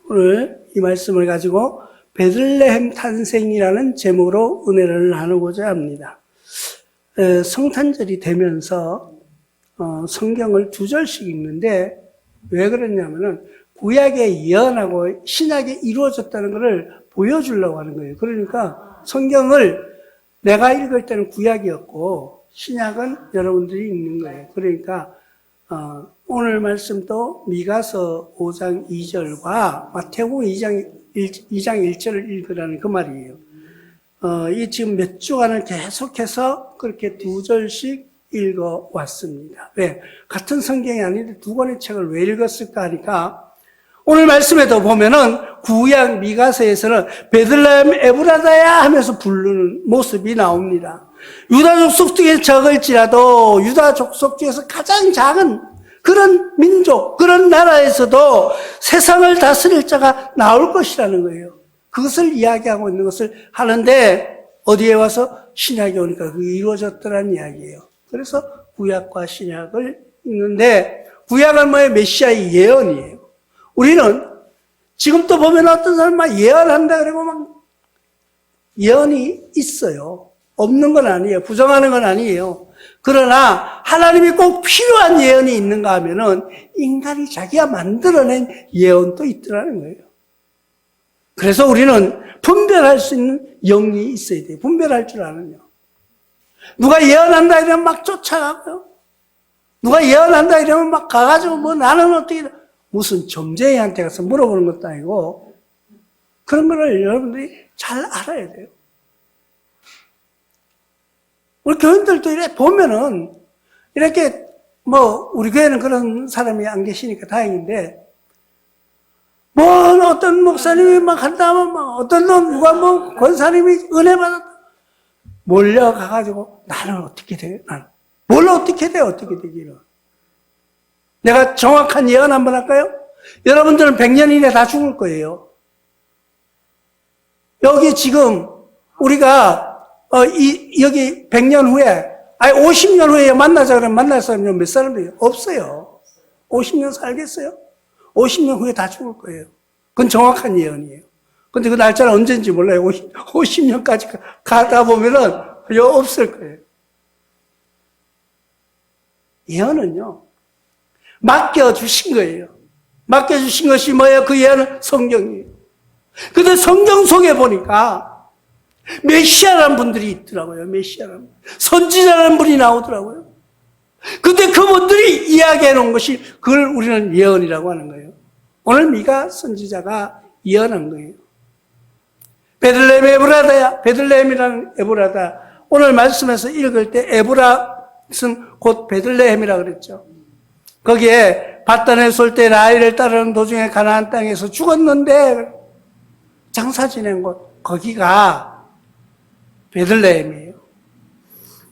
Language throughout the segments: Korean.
오늘 이 말씀을 가지고 베들레헴 탄생이라는 제목으로 은혜를 나누고자 합니다. 성탄절이 되면서 성경을 두 절씩 읽는데 왜 그러냐면은 구약에 예언하고 신약에 이루어졌다는 것을 보여주려고 하는 거예요. 그러니까 성경을 내가 읽을 때는 구약이었고 신약은 여러분들이 읽는 거예요. 그러니까 오늘 말씀도 미가서 5장 2절과 마태복음 2장 1절을 읽으라는 그 말이에요. 이 지금 몇 주간을 계속해서 그렇게 두 절씩 읽어왔습니다. 왜? 같은 성경이 아닌데 두 권의 책을 왜 읽었을까 하니까 오늘 말씀에도 보면은 구약 미가서에서는 베들레헴 에브라다야 하면서 부르는 모습이 나옵니다. 유다 족속 중에 적을지라도 유다 족속 중에서 가장 작은 그런 민족, 그런 나라에서도 세상을 다스릴 자가 나올 것이라는 거예요. 그것을 이야기하고 있는 것을 하는데 어디에 와서 신약이 오니까 그게 이루어졌더란 이야기예요. 그래서 구약과 신약을 읽는데 구약은 뭐예요? 메시아의 예언이에요. 우리는 지금 또 보면 어떤 사람은 막 예언한다 그러고 막 예언이 있어요. 없는 건 아니에요. 부정하는 건 아니에요. 그러나 하나님이 꼭 필요한 예언이 있는가 하면은 인간이 자기가 만들어낸 예언도 있더라는 거예요. 그래서 우리는 분별할 수 있는 영이 있어야 돼요. 분별할 줄 아는요. 누가 예언한다 이러면 막 쫓아가고요. 누가 예언한다 이러면 막 가가지고 뭐 나는 어떻게 무슨 점쟁이한테 가서 물어보는 것도 아니고 그런 거를 여러분들이 잘 알아야 돼요. 우리 교인들도 이렇게 보면은 이렇게 뭐 우리 교회는 그런 사람이 안 계시니까 다행인데 뭐 어떤 목사님이 막 한다면 막 어떤 누가 뭐 권사님이 은혜 받았다 몰려가가지고 나는 어떻게 돼? 나는 뭘 어떻게 돼? 어떻게 되기는? 내가 정확한 예언 한번 할까요? 여러분들은 100년 이내 다 죽을 거예요. 여기 지금 우리가 여기 100년 후에, 아니 50년 후에 만나자 그러면 만날 사람이 몇 사람이에요? 없어요. 50년 살겠어요? 50년 후에 다 죽을 거예요. 그건 정확한 예언이에요. 근데 그 날짜는 언제인지 몰라요. 50년까지 가다 보면은 없을 거예요. 예언은요, 맡겨주신 거예요. 맡겨주신 것이 뭐예요? 그 예언은 성경이에요. 근데 성경 속에 보니까 메시아라는 분들이 있더라고요. 메시아라는 선지자라는 분이 나오더라고요. 근데 그분들이 이야기해 놓은 것이 그걸 우리는 예언이라고 하는 거예요. 오늘 미가 선지자가 예언한 거예요. 베들레헴 에브라다야. 베들레헴이라는 에브라다. 오늘 말씀에서 읽을 때 에브라는 곧 베들레헴이라고 그랬죠. 거기에 밧단에 쏠 때 라헬을 따르는 도중에 가나안 땅에서 죽었는데 장사 지낸 곳 거기가 베들레헴이에요.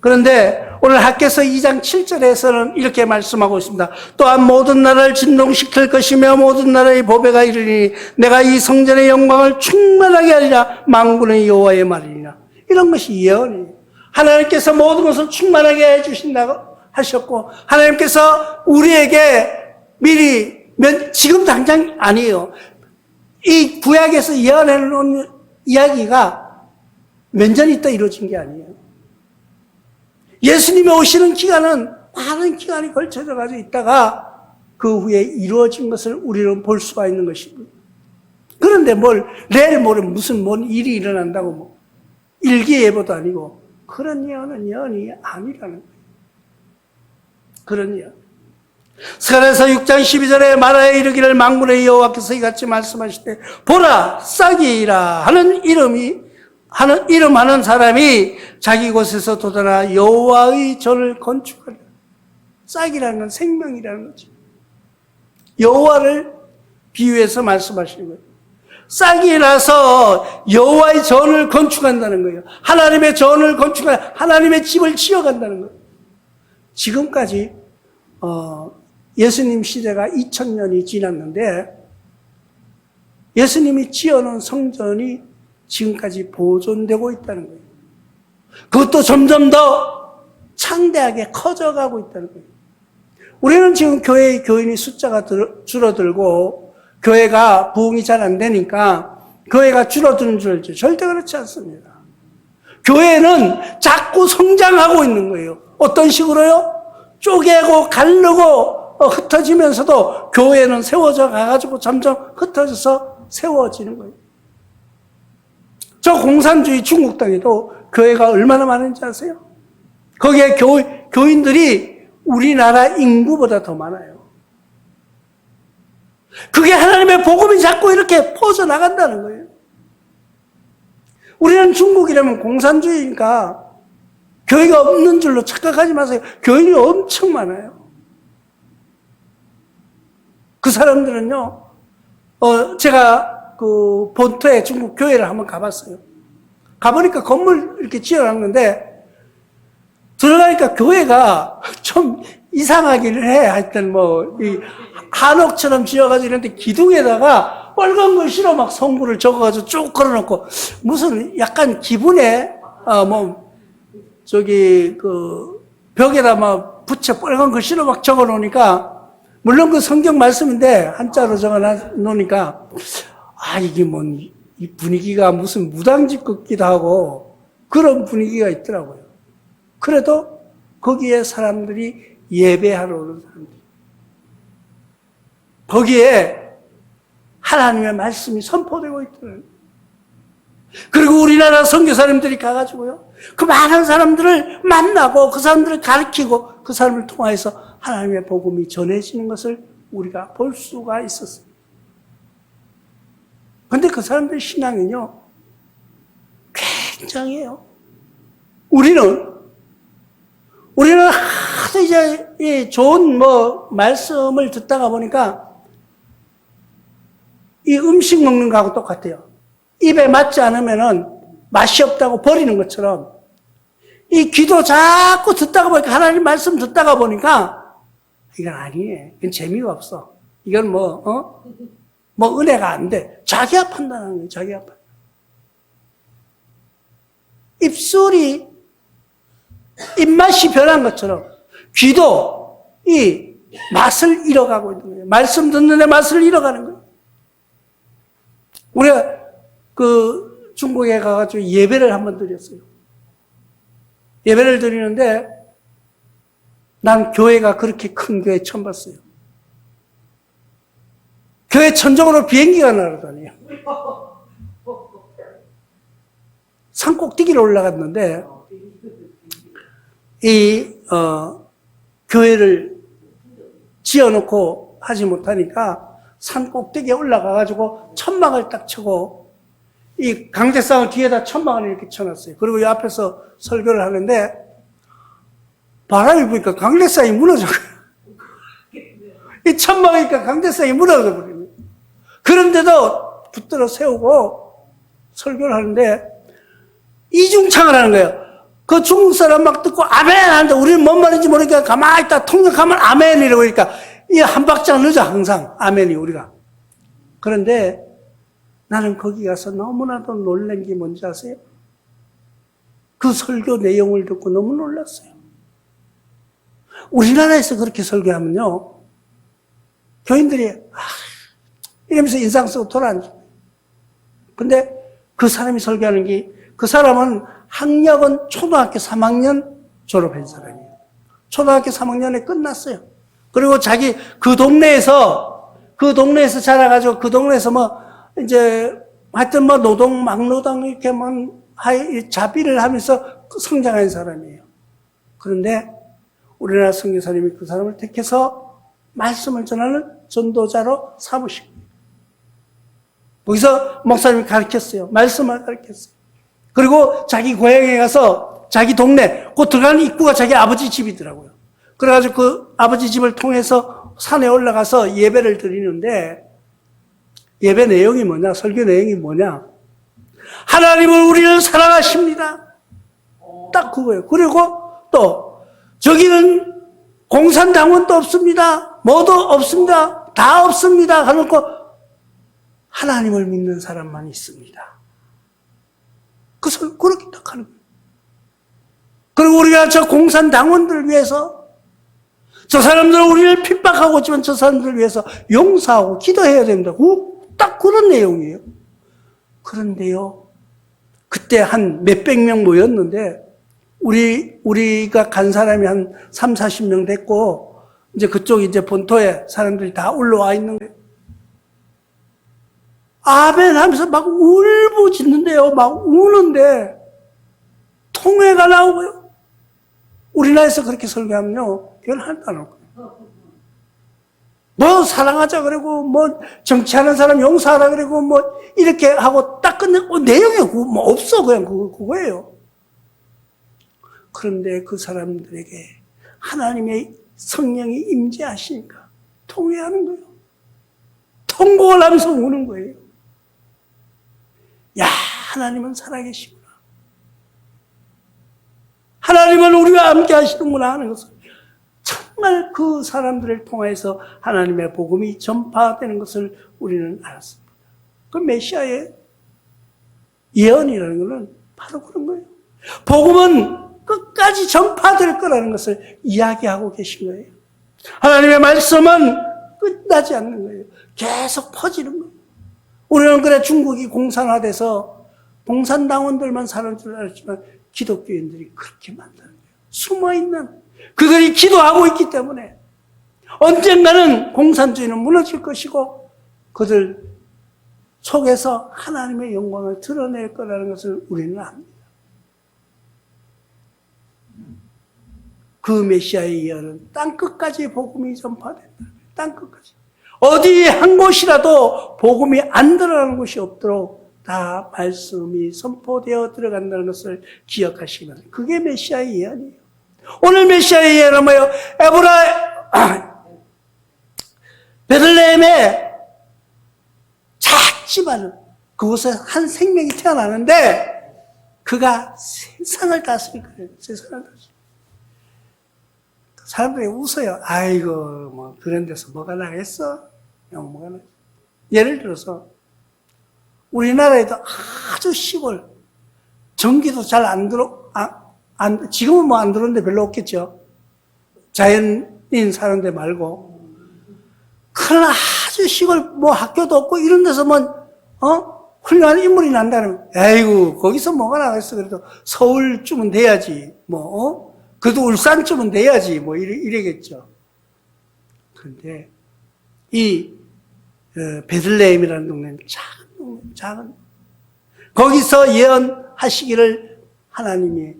그런데 오늘 학개서 2장 7절에서는 이렇게 말씀하고 있습니다. 또한 모든 나라를 진동시킬 것이며 모든 나라의 보배가 이르리니 내가 이 성전의 영광을 충만하게 하리라 만군의 여호와의 말이니라. 이런 것이 예언이에요. 하나님께서 모든 것을 충만하게 해주신다고 하셨고 하나님께서 우리에게 미리 지금 당장 아니에요. 이 구약에서 예언해 놓은 이야기가 몇 년 있다 이루어진 게 아니에요. 예수님이 오시는 기간은 많은 기간이 걸쳐져 가지고 있다가 그 후에 이루어진 것을 우리는 볼 수가 있는 것입니다. 그런데 내일 모레 무슨 뭔 일이 일어난다고 뭐 일기예보도 아니고 그런 예언은 예언이 아니라는 거예요. 그런 예언. 스가랴서 6장 12절에 말하여 이르기를 만군의 여호와께서 이같이 말씀하실 때 보라 싹이라 하는 이름하는 사람이 자기 곳에서 돋아나 여호와의 전을 건축하리라. 싹이라는 건 생명이라는 거죠. 여호와를 비유해서 말씀하시는 거예요. 싹이 나서 여호와의 전을 건축한다는 거예요. 하나님의 전을 하나님의 집을 지어간다는 거예요. 지금까지 예수님 시대가 2000년이 지났는데 예수님이 지어놓은 성전이 지금까지 보존되고 있다는 거예요. 그것도 점점 더 창대하게 커져가고 있다는 거예요. 우리는 지금 교회의 교인의 숫자가 줄어들고 교회가 부흥이 잘 안 되니까 교회가 줄어드는 줄 알죠. 절대 그렇지 않습니다. 교회는 자꾸 성장하고 있는 거예요. 어떤 식으로요? 쪼개고 가르고 흩어지면서도 교회는 세워져 가가지고 점점 흩어져서 세워지는 거예요. 저 공산주의 중국 땅에도 교회가 얼마나 많은지 아세요? 거기에 교인들이 우리나라 인구보다 더 많아요. 그게 하나님의 복음이 자꾸 이렇게 퍼져나간다는 거예요. 우리는 중국이라면 공산주의니까 교회가 없는 줄로 착각하지 마세요. 교인이 엄청 많아요. 그 사람들은요, 제가 그 본토에 중국 교회를 한번 가봤어요. 가보니까 건물 이렇게 지어놨는데, 들어가니까 교회가 좀 이상하기는 해. 하여튼 이 한옥처럼 지어가지고 이런데 기둥에다가 빨간 글씨로 막 성구를 적어가지고 쭉 걸어놓고, 무슨 약간 기분에, 벽에다 막 붙여 빨간 글씨로 막 적어 놓으니까, 물론 그 성경 말씀인데, 한자로 적어 놓으니까, 이게 이 분위기가 무슨 무당집 같기도 하고, 그런 분위기가 있더라고요. 그래도 거기에 사람들이 예배하러 오는 사람들. 거기에 하나님의 말씀이 선포되고 있더라고요. 그리고 우리나라 선교사님들이 가가지고요, 그 많은 사람들을 만나고 그 사람들을 가르치고 그 사람을 통하여서 하나님의 복음이 전해지는 것을 우리가 볼 수가 있었어요. 그런데 그 사람들 신앙은요, 굉장해요. 우리는 하도 이제 좋은 말씀을 듣다가 보니까 이 음식 먹는 거하고 똑같아요. 입에 맞지 않으면은 맛이 없다고 버리는 것처럼 이 기도 자꾸 듣다가 보니까 하나님 말씀 듣다가 보니까 이건 아니에요. 이건 재미가 없어. 이건 은혜가 안 돼. 자기가 판단하는 거예요. 자기가 판단. 입맛이 변한 것처럼 귀도 이 맛을 잃어가고 있는 거예요. 말씀 듣는데 맛을 잃어가는 거예요. 우리가 중국에 가가지고 예배를 한번 드렸어요. 예배를 드리는데 난 교회가 그렇게 큰 교회 처음 봤어요. 교회 천정으로 비행기가 날아다녀요. 산 꼭대기로 올라갔는데 교회를 지어놓고 하지 못하니까 산 꼭대기에 올라가가지고 천막을 딱 쳐고 이 강대상을 뒤에다 천막을 이렇게 쳐놨어요. 그리고 이 앞에서 설교를 하는데 바람이 부니까 강대상이 무너져요. 이 천막이니까 강대상이 무너져 버립니다. 그런데도 붙들어 세우고 설교를 하는데 이중창을 하는 거예요. 그 중국 사람 막 듣고 아멘 하는데 우리는 뭔 말인지 모르니까 가만히 있다 통역하면 아멘이라고 그러니까 이 한 박자 늦어 항상 아멘이 우리가. 그런데 나는 거기 가서 너무나도 놀란 게 뭔지 아세요? 그 설교 내용을 듣고 너무 놀랐어요. 우리나라에서 그렇게 설교하면요, 교인들이 이러면서 인상 쓰고 돌아앉아요. 근데 그 사람이 설교하는 게, 그 사람은 학력은 초등학교 3학년 졸업한 사람이에요. 초등학교 3학년에 끝났어요. 그리고 자기 그 동네에서 자라가지고 그 동네에서 하여튼 노동, 막노동 이렇게 자비를 하면서 성장한 사람이에요. 그런데 우리나라 선교사님이 그 사람을 택해서 말씀을 전하는 전도자로 삼으신 거예요. 거기서 목사님이 가르쳤어요. 말씀을 가르쳤어요. 그리고 자기 고향에 가서 자기 동네, 곧 들어가는 입구가 자기 아버지 집이더라고요. 그래가지고 그 아버지 집을 통해서 산에 올라가서 예배를 드리는데, 예배 내용이 뭐냐, 설교 내용이 뭐냐, 하나님은 우리를 사랑하십니다. 딱 그거예요. 그리고 또 저기는 공산당원도 없습니다. 뭐도 없습니다. 다 없습니다. 하놓고 하나님을 믿는 사람만 있습니다. 그렇게 딱 하는 거예요. 그리고 우리가 저 공산당원들을 위해서 저 사람들은 우리를 핍박하고 있지만 저 사람들을 위해서 용서하고 기도해야 됩니다. 딱 그런 내용이에요. 그런데요, 그때 한 몇백 명 모였는데, 우리가 간 사람이 한 3, 40명 됐고, 이제 그쪽 이제 본토에 사람들이 다 올라와 있는 거예요. 아멘 하면서 막 울부짖는데요. 막 우는데, 통회가 나오고요. 우리나라에서 그렇게 설교하면요, 변한다는 거예요. 뭐 사랑하자 그러고, 뭐 정치하는 사람 용서하라 그러고, 뭐 이렇게 하고 딱 끝내고, 내용이 뭐 없어. 그냥 그거예요. 그런데 그 사람들에게 하나님의 성령이 임재하시니까 통회하는 거예요. 통곡을 하면서 우는 거예요. 야, 하나님은 살아계시구나. 하나님은 우리와 함께 하시는구나 하는 것을 정말 그 사람들을 통해서 하나님의 복음이 전파되는 것을 우리는 알았습니다. 그 메시아의 예언이라는 것은 바로 그런 거예요. 복음은 끝까지 전파될 거라는 것을 이야기하고 계신 거예요. 하나님의 말씀은 끝나지 않는 거예요. 계속 퍼지는 거예요. 우리는 그래 중국이 공산화돼서 공산당원들만 사는 줄 알았지만 기독교인들이 그렇게 많다는 거예요. 숨어있는 그들이 기도하고 있기 때문에 언젠가는 공산주의는 무너질 것이고 그들 속에서 하나님의 영광을 드러낼 거라는 것을 우리는 압니다. 그 메시아의 예언은 땅끝까지 복음이 전파된다. 땅끝까지. 어디 한 곳이라도 복음이 안 들어가는 곳이 없도록 다 말씀이 선포되어 들어간다는 것을 기억하시기 바랍니다. 그게 메시아의 예언이에요. 오늘 메시아의 예언은 뭐예요? 베들레헴에 작지만 그곳에 한 생명이 태어나는데 그가 세상을 다스릴 거예요. 세상을 다스릴 거예요. 사람들이 웃어요. 아이고, 뭐, 그런 데서 뭐가 나겠어? 뭐가 나겠어? 예를 들어서, 우리나라에도 아주 시골, 전기도 잘 안 지금은 뭐 안 들어오는데 별로 없겠죠. 자연인 사는 데 말고. 그러나 아주 시골, 뭐 학교도 없고 이런 데서 뭐, 훌륭한 인물이 난다면, 아이고, 거기서 뭐가 나겠어? 그래도 서울쯤은 돼야지, 뭐, 그래도 울산쯤은 돼야지, 뭐, 이래겠죠. 그런데, 이, 베들레헴이라는 동네는 작은. 거기서 예언하시기를 하나님이,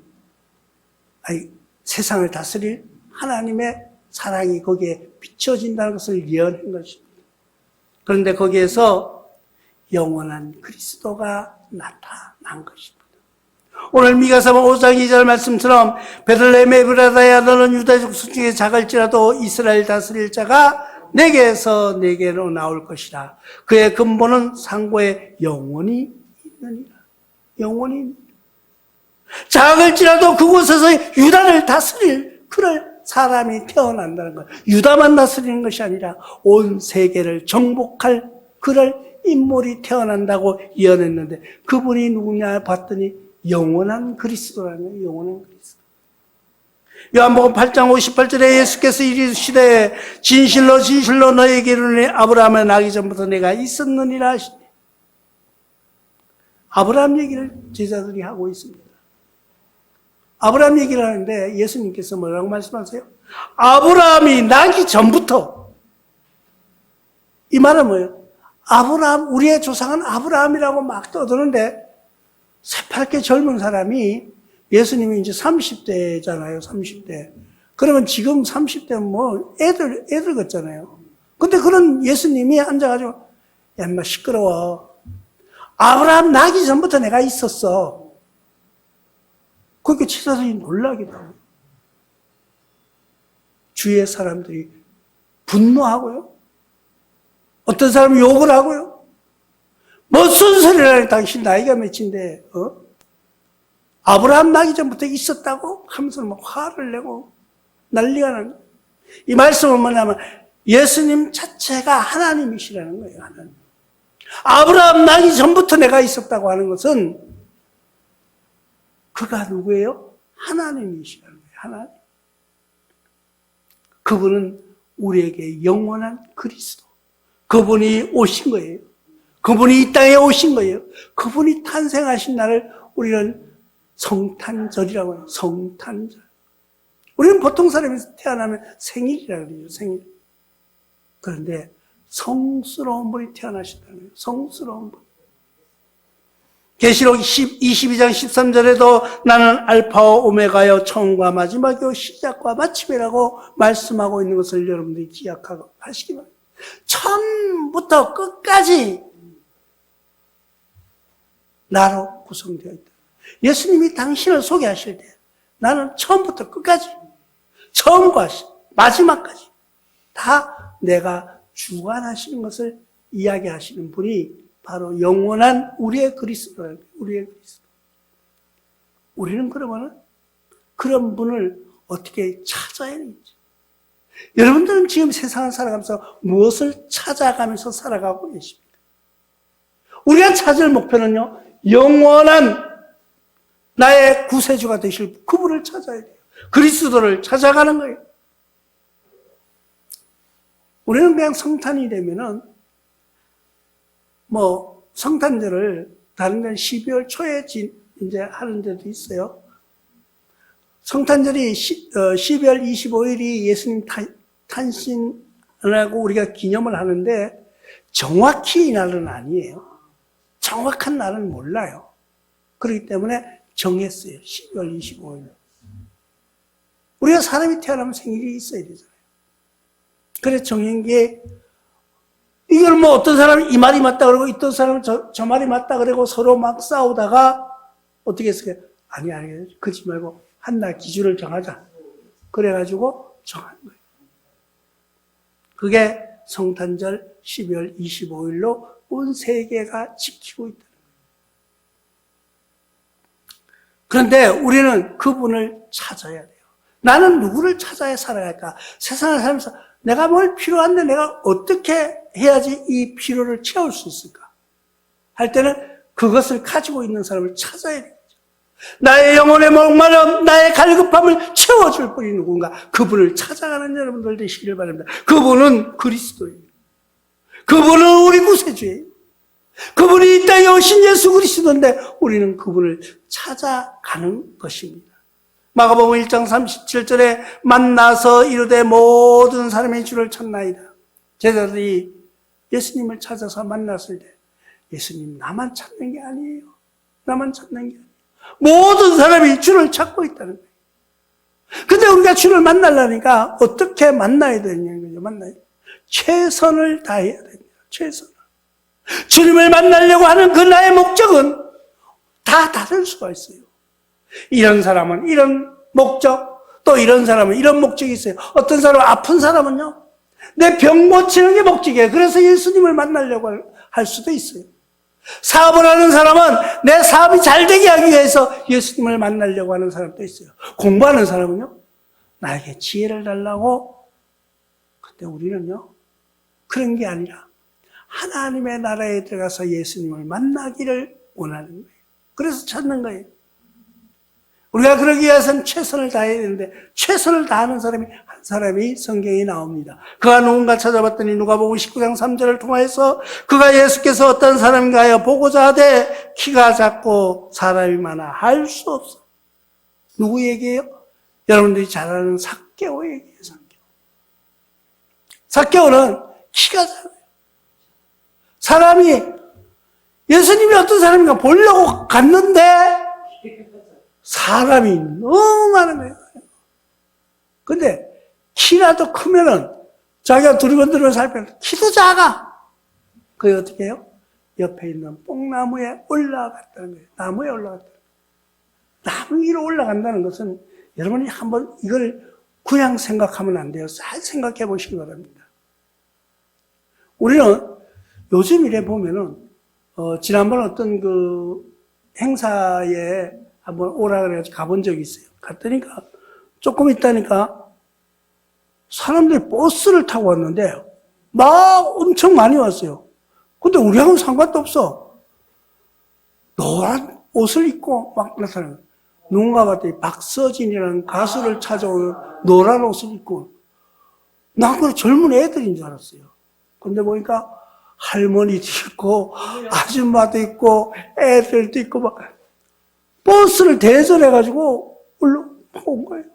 세상을 다스릴 하나님의 사랑이 거기에 비춰진다는 것을 예언한 것입니다. 그런데 거기에서 영원한 그리스도가 나타난 것입니다. 오늘 미가서 5장 2절 말씀처럼 베들레헴 에브라다야 너는 유다족 중에 작을지라도 이스라엘 다스릴 자가 내게서 내게로 나올 것이라. 그의 근본은 상고에 영원히 있느니라. 영원히 작을지라도 그곳에서 유다를 다스릴 그럴 사람이 태어난다는 것. 유다만 다스리는 것이 아니라 온 세계를 정복할 그럴 인물이 태어난다고 예언했는데 그분이 누구냐 봤더니 영원한 그리스도라는 거예요. 영원한 그리스도. 요한복음 8장 58절에 예수께서 이르시되 진실로 진실로 너희에게 이르노니 아브라함의 나기 전부터 내가 있었느니라 하시니 아브라함 얘기를 제자들이 하고 있습니다. 아브라함 얘기를 하는데 예수님께서 뭐라고 말씀하세요? 아브라함이 나기 전부터. 이 말은 뭐예요? 아브라함, 우리의 조상은 아브라함이라고 막 떠드는데 새파랗게 젊은 사람이 예수님이 이제 30대잖아요. 30대. 그러면 지금 30대는 뭐 애들 같잖아요. 근데 그런 예수님이 앉아가지고 야, 인마 시끄러워. 아브라함 나기 전부터 내가 있었어. 그렇게 치사들이 놀라기도 하고. 주위의 사람들이 분노하고요. 어떤 사람은 욕을 하고요. 뭐 순소리라니 당신 나이가 몇인데 아브라함 나기 전부터 있었다고 하면서 막 화를 내고 난리가 나는 거예요. 이 말씀은 뭐냐면 예수님 자체가 하나님이시라는 거예요. 하나님. 아브라함 나기 전부터 내가 있었다고 하는 것은 그가 누구예요? 하나님이시라는 거예요. 하나님. 그분은 우리에게 영원한 그리스도. 그분이 오신 거예요. 그분이 이 땅에 오신 거예요. 그분이 탄생하신 날을 우리는 성탄절이라고 해요. 성탄절. 우리는 보통 사람이 태어나면 생일이라고 그래요. 생일. 그런데 성스러운 분이 태어나셨다는 거예요. 성스러운 분. 계시록 22장 13절에도 나는 알파와 오메가여 처음과 마지막이요 시작과 마침이라고 말씀하고 있는 것을 여러분들이 기억하고 하시기 바랍니다. 처음부터 끝까지 나로 구성되어 있다. 예수님이 당신을 소개하실 때 나는 처음부터 끝까지, 처음과 마지막까지 다 내가 주관하시는 것을 이야기하시는 분이 바로 영원한 우리의 그리스도예요. 우리의 그리스도. 우리는 그러면 그런 분을 어떻게 찾아야 되는지. 여러분들은 지금 세상을 살아가면서 무엇을 찾아가면서 살아가고 계십니까? 우리가 찾을 목표는요, 영원한 나의 구세주가 되실 그분을 찾아야 돼요. 그리스도를 찾아가는 거예요. 우리는 그냥 성탄이 되면은 성탄절을 다른 데는 12월 초에 이제 하는 데도 있어요. 성탄절이 12월 25일이 예수님 탄신하고 우리가 기념을 하는데 정확히 이 날은 아니에요. 정확한 날은 몰라요. 그렇기 때문에 정했어요. 12월 25일. 우리가 사람이 태어나면 생일이 있어야 되잖아요. 그래서 정한 게 이걸 어떤 사람이 이 말이 맞다 그러고 어떤 사람은 저 말이 맞다 그러고 서로 막 싸우다가 어떻게 했을까요? 아니 그러지 말고 한 날 기준을 정하자. 그래가지고 정한 거예요. 그게 성탄절 12월 25일로 온 세계가 지키고 있다는 거예요. 그런데 우리는 그분을 찾아야 돼요. 나는 누구를 찾아야 살아갈까? 세상을 살면서 내가 뭘 필요한데 내가 어떻게 해야지 이 필요를 채울 수 있을까? 할 때는 그것을 가지고 있는 사람을 찾아야 되겠죠. 나의 영혼의 목마름, 나의 갈급함을 채워줄 분이 누군가? 그분을 찾아가는 여러분들 되시길 바랍니다. 그분은 그리스도예요. 그분은 우리 구세주예요. 그분이 이 땅에 오신 예수 그리스도인데 우리는 그분을 찾아가는 것입니다. 마가복음 1장 37절에 만나서 이르되 모든 사람이 주를 찾나이다. 제자들이 예수님을 찾아서 만났을 때 예수님 나만 찾는 게 아니에요. 나만 찾는 게 아니에요. 모든 사람이 주를 찾고 있다는 거예요. 근데 우리가 주를 만나려니까 어떻게 만나야 되냐는 거죠. 만나야 돼요. 최선을 다해야 됩니다. 최선을. 주님을 만나려고 하는 그 나의 목적은 다 다를 수가 있어요. 이런 사람은 이런 목적, 또 이런 사람은 이런 목적이 있어요. 어떤 사람은 아픈 사람은요, 내 병 고치는 게 목적이에요. 그래서 예수님을 만나려고 할 수도 있어요. 사업을 하는 사람은 내 사업이 잘 되게 하기 위해서 예수님을 만나려고 하는 사람도 있어요. 공부하는 사람은요, 나에게 지혜를 달라고. 근데 우리는요, 그런 게 아니라 하나님의 나라에 들어가서 예수님을 만나기를 원하는 거예요. 그래서 찾는 거예요. 우리가 그러기 위해서는 최선을 다해야 되는데 최선을 다하는 사람이 한 사람이 성경에 나옵니다. 그가 누군가 찾아봤더니 누가복음 19장 3절을 통하여서 그가 예수께서 어떤 사람인가 하여 보고자 하되 키가 작고 사람이 많아 할 수 없어. 누구 얘기예요? 여러분들이 잘 아는 삭개오 얘기예요. 삭개오는 키가 작아요. 사람이 예수님이 어떤 사람인가 보려고 갔는데 사람이 너무 많은 거예요. 근데 키라도 크면은 자기가 두리번두리번 살펴도 키도 작아. 그게 어떻게 해요? 옆에 있는 뽕나무에 올라갔다는 거예요. 나무에 올라갔다는 거예요. 나무 위로 올라간다는 것은 여러분이 한번 이걸 그냥 생각하면 안 돼요. 잘 생각해 보시기 바랍니다. 우리는 요즘 이래 보면은 지난번 어떤 그 행사에 한번 오라 그래가지고 가본 적이 있어요. 갔더니까 조금 있다니까 사람들이 버스를 타고 왔는데 막 엄청 많이 왔어요. 근데 우리하고는 상관도 없어. 노란 옷을 입고 막 나타나요. 누군가 봤더니 박서진이라는 가수를 찾아오는 노란 옷을 입고. 난 그냥 젊은 애들인 줄 알았어요. 근데 보니까 할머니도 있고, 아줌마도 있고, 애들도 있고, 막, 버스를 대절해가지고 올라온 거예요.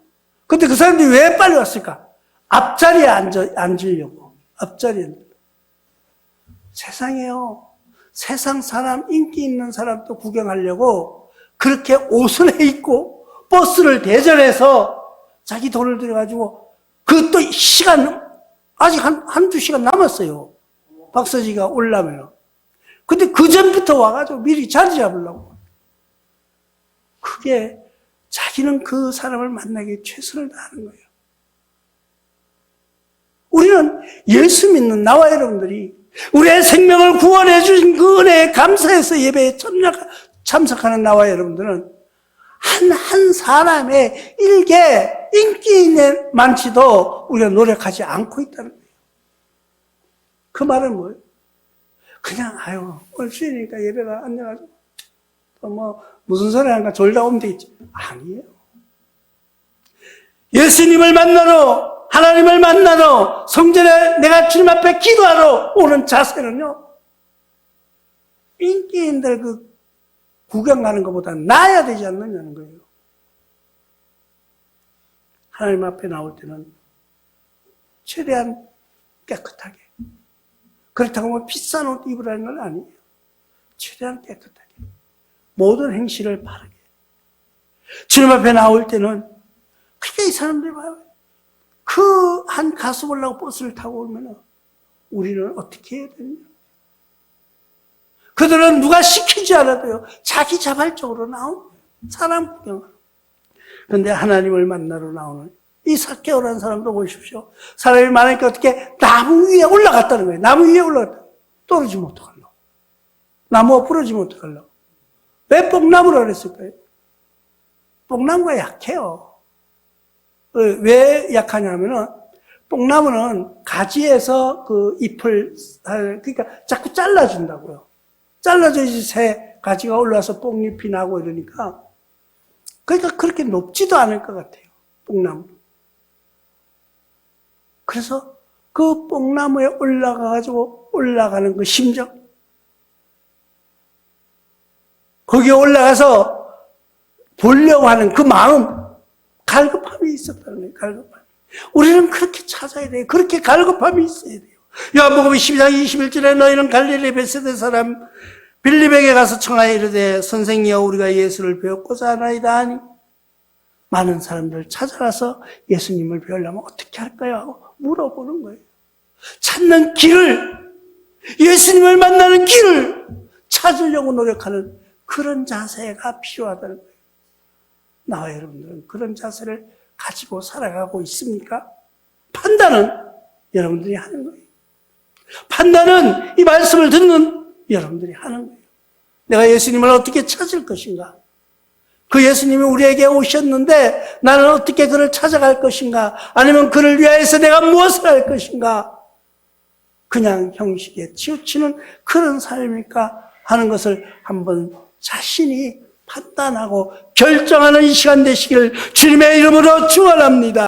근데 그 사람들이 왜 빨리 왔을까? 앞자리에 앉으려고. 앞자리에 앉으려고. 세상에요. 세상 사람, 인기 있는 사람도 구경하려고 그렇게 옷을 입고 버스를 대절해서 자기 돈을 들여가지고 그것도 시간, 아직 한두 시간 남았어요. 박서지가 올라면. 근데 그 전부터 와가지고 미리 자리 잡으려고. 그게 자기는 그 사람을 만나기 최선을 다하는 거예요. 우리는 예수 믿는 나와 여러분들이 우리의 생명을 구원해 주신 그 은혜에 감사해서 예배에 참석하는 나와 여러분들은 한 사람의 일개 인기 많지도 우리가 노력하지 않고 있다는 거예요. 그 말은 뭐예요? 그냥 오늘 주일이니까 예배가 앉아가지고 또 무슨 소리 하는가 졸다 오면 되겠지. 아니에요. 예수님을 만나러, 하나님을 만나러, 성전에 내가 주님 앞에 기도하러 오는 자세는요, 인기인들 구경 가는 것보다 나아야 되지 않느냐는 거예요. 하나님 앞에 나올 때는 최대한 깨끗하게. 그렇다고 비싼 옷 입으라는 건 아니에요. 최대한 깨끗하게. 모든 행실을 바르게. 주님 앞에 나올 때는 그게 이 사람들이 봐요. 그 한 가수 보려고 버스를 타고 오면 우리는 어떻게 해야 되느냐. 그들은 누가 시키지 않아도요. 자기 자발적으로 나오는 사람 구경하러. 그런데 하나님을 만나러 나오는 이 삭개오라는 사람도 보십시오. 사람이 많으니까 어떻게 나무 위에 올라갔다는 거예요. 나무 위에 올라갔다. 떨어지면 어떡하려고. 나무가 부러지면 어떡하려고. 왜 뽕나무라 그랬을까요? 뽕나무가 약해요. 왜 약하냐면은 뽕나무는 가지에서 그 잎을 그러니까 자꾸 잘라준다고요. 잘라줘야지 새 가지가 올라와서 뽕잎이 나고 이러니까 그러니까 그렇게 높지도 않을 것 같아요. 뽕나무. 그래서 그 뽕나무에 올라가가지고 올라가는 그 심정. 거기에 올라가서 보려고 하는 그 마음, 갈급함이 있었다는 거예요. 갈급함. 우리는 그렇게 찾아야 돼요. 그렇게 갈급함이 있어야 돼요. 요한복음 12장 21절에 너희는 갈릴리 벳세다 사람 빌립에게 가서 청하여 이르되 선생이여 우리가 예수를 배웠고자 하나이다 하니 많은 사람들 찾아가서 예수님을 배우려면 어떻게 할까요? 하고 물어보는 거예요. 찾는 길을, 예수님을 만나는 길을 찾으려고 노력하는 그런 자세가 필요하다는 거예요. 나와 여러분들은 그런 자세를 가지고 살아가고 있습니까? 판단은 여러분들이 하는 거예요. 판단은 이 말씀을 듣는 여러분들이 하는 거예요. 내가 예수님을 어떻게 찾을 것인가? 그 예수님이 우리에게 오셨는데 나는 어떻게 그를 찾아갈 것인가? 아니면 그를 위하여서 내가 무엇을 할 것인가? 그냥 형식에 치우치는 그런 삶일까 하는 것을 한번 자신이 판단하고 결정하는 이 시간 되시길 주님의 이름으로 축원합니다.